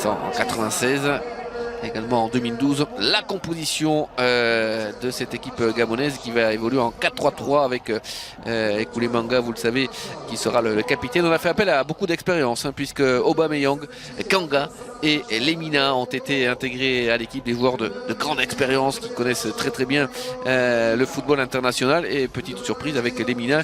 en 96. Également en 2012, la composition de cette équipe gabonaise qui va évoluer en 4-3-3 avec Ekouly Manga, vous le savez, qui sera le capitaine. On a fait appel à beaucoup d'expérience, puisque Aubameyang, Kanga et Lemina ont été intégrés à l'équipe, des joueurs de grande expérience qui connaissent très très bien le football international. Et petite surprise avec Lemina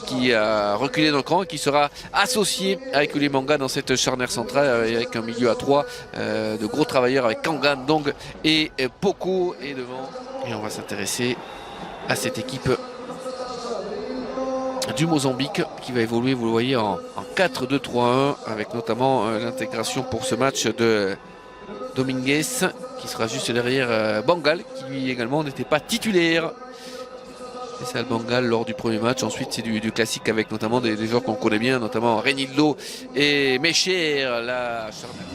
qui a reculé dans le camp et qui sera associé avec Ekouly Manga dans cette charnière centrale avec un milieu à 3 de gros travailleurs avec Kanga, Ndong et Poko est devant. Et on va s'intéresser à cette équipe du Mozambique qui va évoluer, vous le voyez, en 4-2-3-1 avec notamment l'intégration pour ce match de Dominguez qui sera juste derrière Bangal qui lui également n'était pas titulaire. Et c'est Bangal lors du premier match. Ensuite c'est du classique avec notamment des joueurs qu'on connaît bien, notamment Renildo et Mecher, la charnière.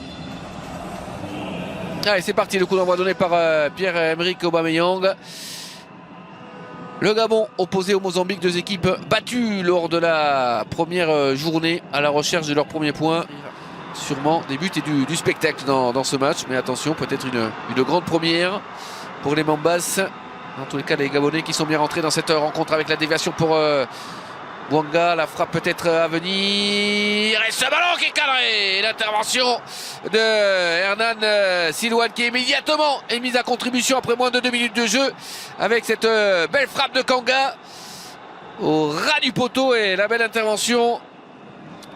Allez, c'est parti, le coup d'envoi donné par Pierre-Emerick Aubameyang. Le Gabon opposé au Mozambique, deux équipes battues lors de la première journée à la recherche de leur premier point. Sûrement des buts et du spectacle dans ce match, mais attention, peut-être une grande première pour les Mambas. En tous les cas, les Gabonais qui sont bien rentrés dans cette rencontre avec la déviation pour Bouanga, la frappe peut-être à venir, et ce ballon qui est cadré, l'intervention de Hernan Silouane qui immédiatement est mise à contribution après moins de 2 minutes de jeu avec cette belle frappe de Kanga au ras du poteau et la belle intervention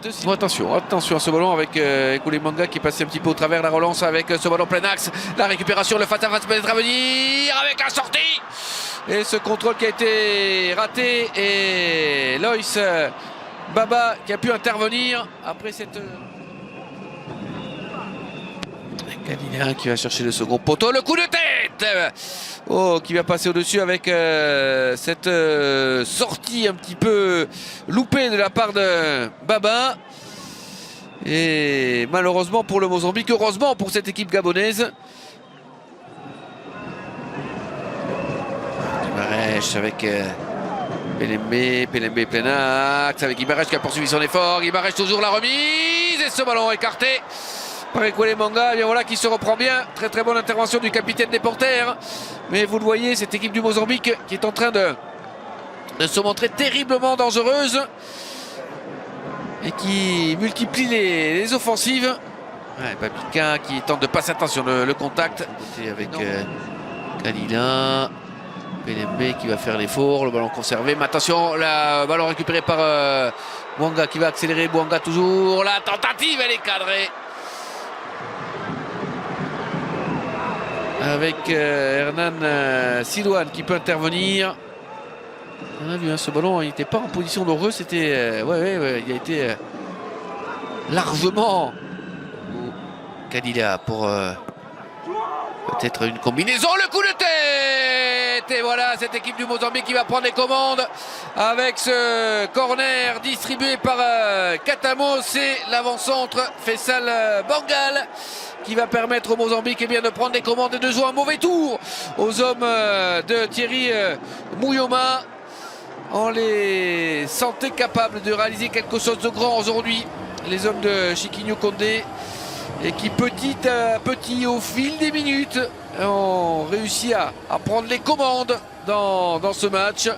de Silouane. Attention à ce ballon avec Ekouly Manga qui est passé un petit peu au travers, la relance avec ce ballon plein axe, la récupération, le face-à-face peut-être à venir avec la sortie. Et ce contrôle qui a été raté et Loïs Baba qui a pu intervenir après cette... Galilea qui va chercher le second poteau, le coup de tête qui va passer au-dessus avec cette sortie un petit peu loupée de la part de Baba. Et malheureusement pour le Mozambique, heureusement pour cette équipe gabonaise. Guimarães avec Pelembe plein axe avec Guimarães qui a poursuivi son effort. Guimarães toujours la remise et ce ballon écarté par Ekouly Manga. Bien voilà qui se reprend bien. Très très bonne intervention du capitaine des Porteurs. Mais vous le voyez, cette équipe du Mozambique qui est en train de se montrer terriblement dangereuse et qui multiplie les offensives. Ouais, Babika qui tente de passer, attention le contact avec Kalina. Pelembe qui va faire l'effort, le ballon conservé, mais attention, le ballon récupéré par Bouanga qui va accélérer, Bouanga toujours, la tentative elle est cadrée avec Hernan Silouane qui peut intervenir. On a vu ce ballon, il n'était pas en position d'heureux, c'était il a été largement Kadila pour peut-être une combinaison, le coup de tête. Et voilà cette équipe du Mozambique qui va prendre les commandes avec ce corner distribué par Katamo. C'est l'avant-centre Faisal Bangal qui va permettre au Mozambique de prendre les commandes et de jouer un mauvais tour aux hommes de Thierry Mouyoma. On les sentait capables de réaliser quelque chose de grand aujourd'hui, les hommes de Chiquinho Condé, et qui petit à petit, au fil des minutes, ont réussi à prendre les commandes dans ce match.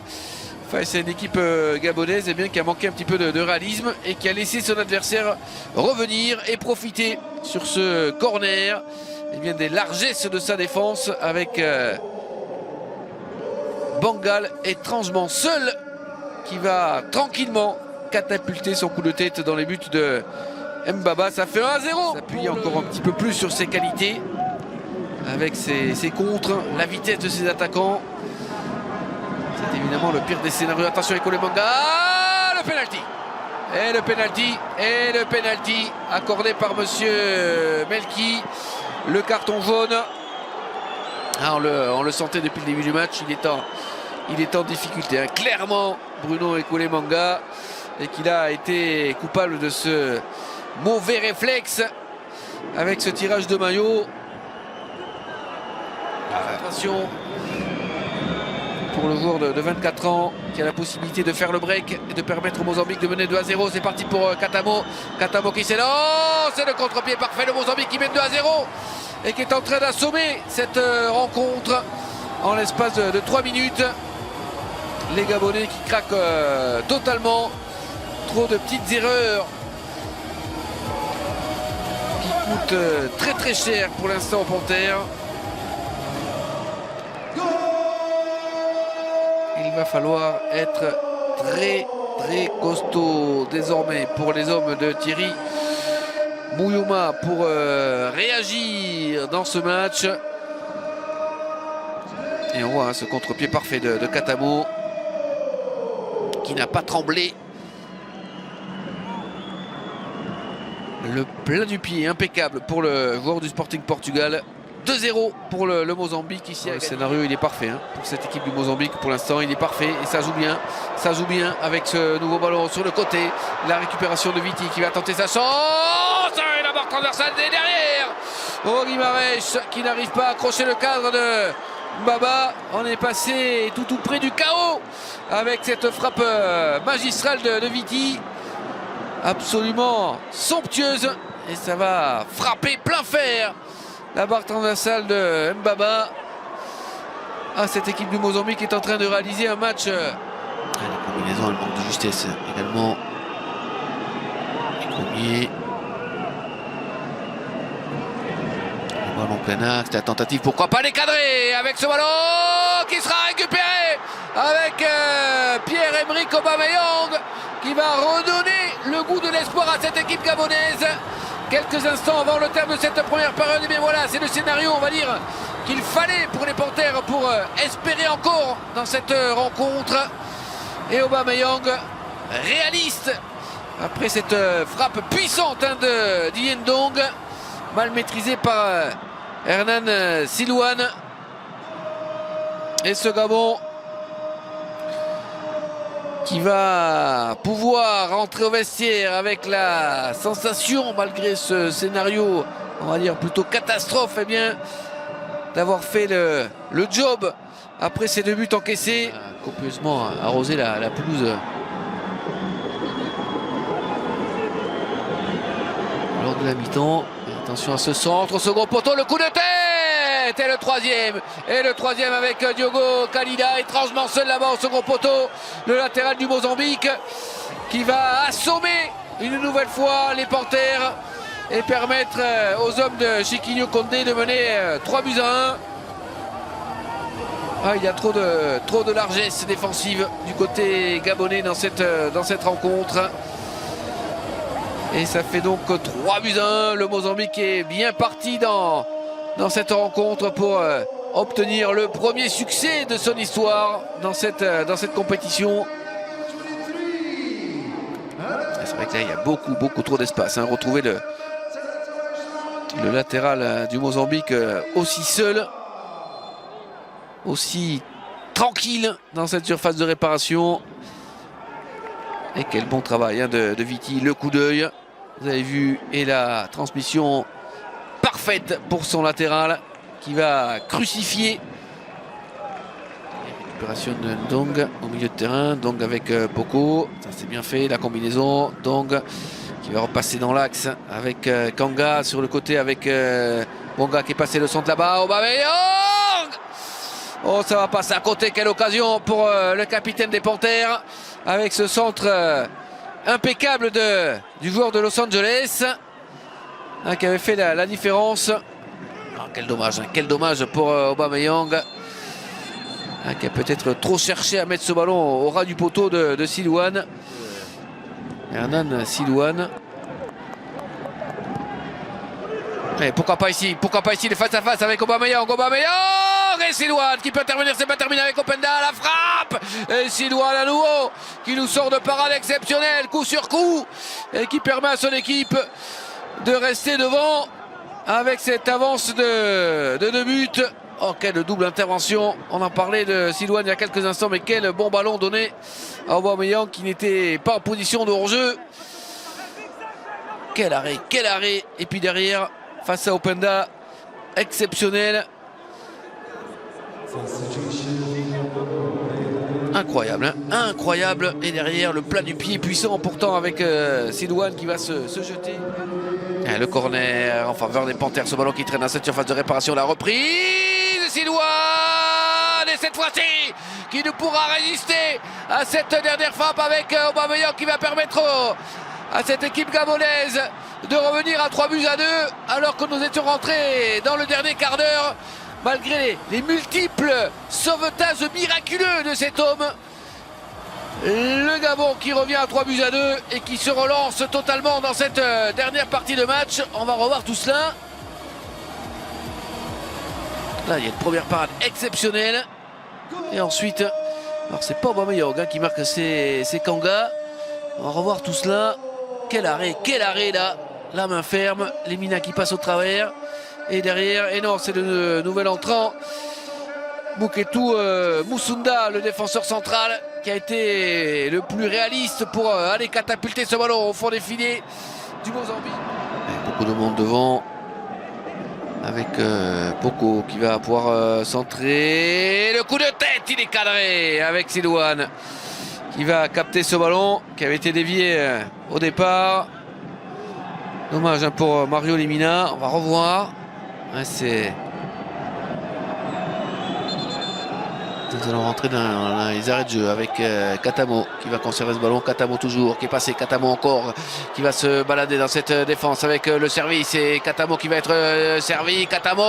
Enfin, c'est une équipe gabonaise qui a manqué un petit peu de réalisme et qui a laissé son adversaire revenir et profiter sur ce corner des largesses de sa défense avec Bangal étrangement seul qui va tranquillement catapulter son coup de tête dans les buts de Mbaba. Ça fait 1-0. S'appuyer encore un petit peu plus sur ses qualités avec ses contres, la vitesse de ses attaquants. C'est évidemment le pire des scénarios. Attention Ekouly Manga, le penalty. Et le penalty accordé par monsieur Melki. Le carton jaune. Ah, on le sentait depuis le début du match, il est en difficulté. Clairement, Bruno Ekouly Manga, et qu'il a été coupable de ce mauvais réflexe avec ce tirage de maillot. Attention pour le joueur de 24 ans qui a la possibilité de faire le break et de permettre au Mozambique de mener 2-0. C'est parti pour Katamo. Katamo qui s'élance. C'est le contre-pied parfait. Le Mozambique qui mène 2-0 et qui est en train d'assommer cette rencontre en l'espace de 3 minutes. Les Gabonais qui craquent totalement. Trop de petites erreurs qui coûtent très très cher pour l'instant aux Panthères. Il va falloir être très très costaud désormais pour les hommes de Thierry Mouyouma pour réagir dans ce match. Et on voit ce contre-pied parfait de Katamo qui n'a pas tremblé. Le plein du pied impeccable pour le joueur du Sporting Portugal. 2-0 pour le Mozambique ici. Le scénario il est parfait pour cette équipe du Mozambique. Pour l'instant il est parfait et ça joue bien. Ça joue bien avec ce nouveau ballon sur le côté. La récupération de Viti qui va tenter sa chance. Et la barre transversale derrière. Oh, Guimarães qui n'arrive pas à accrocher le cadre de Mbaba. On est passé tout près du chaos avec cette frappe magistrale de Viti. Absolument somptueuse. Et ça va frapper plein fer. La barre transversale de Mbaba. Ah, cette équipe du Mozambique est en train de réaliser un match. La combinaison, elle manque de justesse également. Les premiers. Le ballon plein axe, la tentative, pourquoi pas les cadrer avec ce ballon qui sera récupéré avec Pierre-Emerick Aubameyang qui va redonner le goût de l'espoir à cette équipe gabonaise. Quelques instants avant le terme de cette première période, et bien voilà, c'est le scénario, on va dire, qu'il fallait pour les Panthères pour espérer encore dans cette rencontre. Et Aubameyang, réaliste, après cette frappe puissante de Diendong, mal maîtrisée par Hernan Silouane. Et ce Gabon qui va pouvoir rentrer au vestiaire avec la sensation, malgré ce scénario, on va dire plutôt catastrophe, eh bien, d'avoir fait le job après ces 2 buts encaissés. Copieusement arrosé la pelouse lors de la mi-temps. Attention à ce centre, au second poteau, le coup de tête et le troisième. Et le troisième avec Diogo Kalida, étrangement seul là-bas au second poteau. Le latéral du Mozambique qui va assommer une nouvelle fois les Panthères et permettre aux hommes de Chiquinho Condé de mener 3-1. Ah, il y a trop de largesse défensive du côté gabonais dans cette rencontre. Et ça fait donc 3-1. Le Mozambique est bien parti dans cette rencontre pour obtenir le premier succès de son histoire dans cette compétition. C'est vrai que là, il y a beaucoup trop d'espace. Retrouver le latéral du Mozambique aussi seul, aussi tranquille dans cette surface de réparation. Et quel bon travail de Viti, le coup d'œil. Vous avez vu, et la transmission parfaite pour son latéral qui va crucifier. Récupération de Ndong au milieu de terrain. Ndong avec Boko. Ça c'est bien fait, la combinaison. Ndong qui va repasser dans l'axe avec Kanga sur le côté avec Bonga qui est passé le centre là-bas. Aubameyang. Oh, ça va passer à côté. Quelle occasion pour le capitaine des Panthères avec ce centre impeccable du joueur de Los Angeles qui avait fait la différence. Oh, quel dommage pour Aubameyang qui a peut-être trop cherché à mettre ce ballon au ras du poteau de Silouane. Hernan Silouane. Et pourquoi pas ici le face à face avec Aubameyang. Et Silouane qui peut intervenir, c'est pas terminé avec Openda, la frappe. Et Silouane à nouveau qui nous sort de parade exceptionnelle, coup sur coup, et qui permet à son équipe de rester devant avec cette avance de 2 buts. Oh, quelle double intervention. On en parlait de Silouane il y a quelques instants, mais quel bon ballon donné à Aubameyang qui n'était pas en position de hors-jeu. Quel arrêt. Et puis derrière, face à Openda, exceptionnel. Incroyable, hein, incroyable. Et derrière, le plat du pied puissant, pourtant avec Silouane qui va se jeter. Et le corner en faveur des Panthères. Ce ballon qui traîne dans cette surface de réparation. La reprise de Silouane. Et cette fois-ci, qui ne pourra résister à cette dernière frappe avec Aubameyang qui va permettre à cette équipe gabonaise de revenir à 3-2 alors que nous étions rentrés dans le dernier quart d'heure. Malgré les multiples sauvetages miraculeux de cet homme, le Gabon qui revient à 3-2 et qui se relance totalement dans cette dernière partie de match. On va revoir tout cela. Là, il y a une première parade exceptionnelle. Et ensuite, alors c'est pas Aubameyang qui marque ses Kanga. On va revoir tout cela. Quel arrêt là. La main ferme, Lemina qui passe au travers. Et derrière, et non, c'est le nouvel entrant, Mouketou Moussunda, le défenseur central, qui a été le plus réaliste pour aller catapulter ce ballon au fond des filets du Mozambique. Et beaucoup de monde devant, avec Poko qui va pouvoir centrer. Le coup de tête, il est cadré avec Silouane, qui va capter ce ballon, qui avait été dévié au départ. Dommage pour Mario Lemina, on va revoir. Ouais, nous allons rentrer dans les arrêts de jeu avec Katamo qui va conserver ce ballon. Katamo toujours qui est passé. Katamo encore qui va se balader dans cette défense avec le service. Et Katamo qui va être servi. Katamo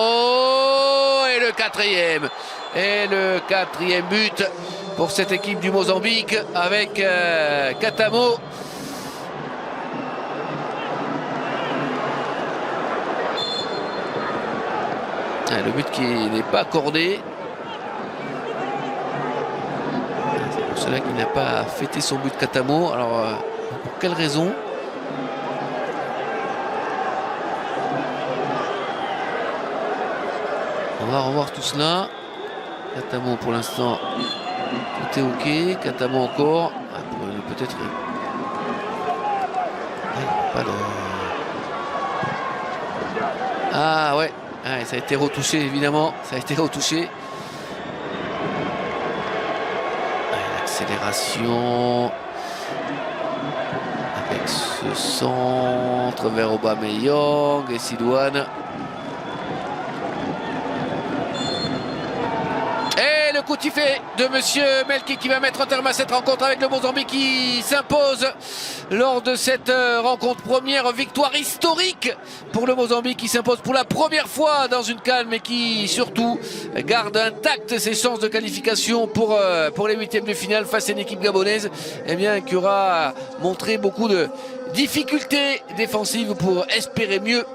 et le quatrième. Et le quatrième but pour cette équipe du Mozambique avec Katamo. Le but qui n'est pas accordé. C'est pour cela qu'il n'a pas fêté son but Katamo. Alors, pour quelle raison? On va revoir tout cela. Katamo pour l'instant, tout est ok. Katamo encore. Peut-être. Pas de... Ah ouais. Ah, ça a été retouché évidemment, ça a été retouché. L'accélération avec ce centre vers Aubameyang et Silouane. Et le coup de sifflet de monsieur Melki qui va mettre un terme à cette rencontre avec le Mozambique qui s'impose lors de cette rencontre. Première victoire historique pour le Mozambique qui s'impose pour la première fois dans une CAN, mais qui surtout garde intactes ses chances de qualification pour les huitièmes de finale face à une équipe gabonaise qui aura montré beaucoup de difficultés défensives pour espérer mieux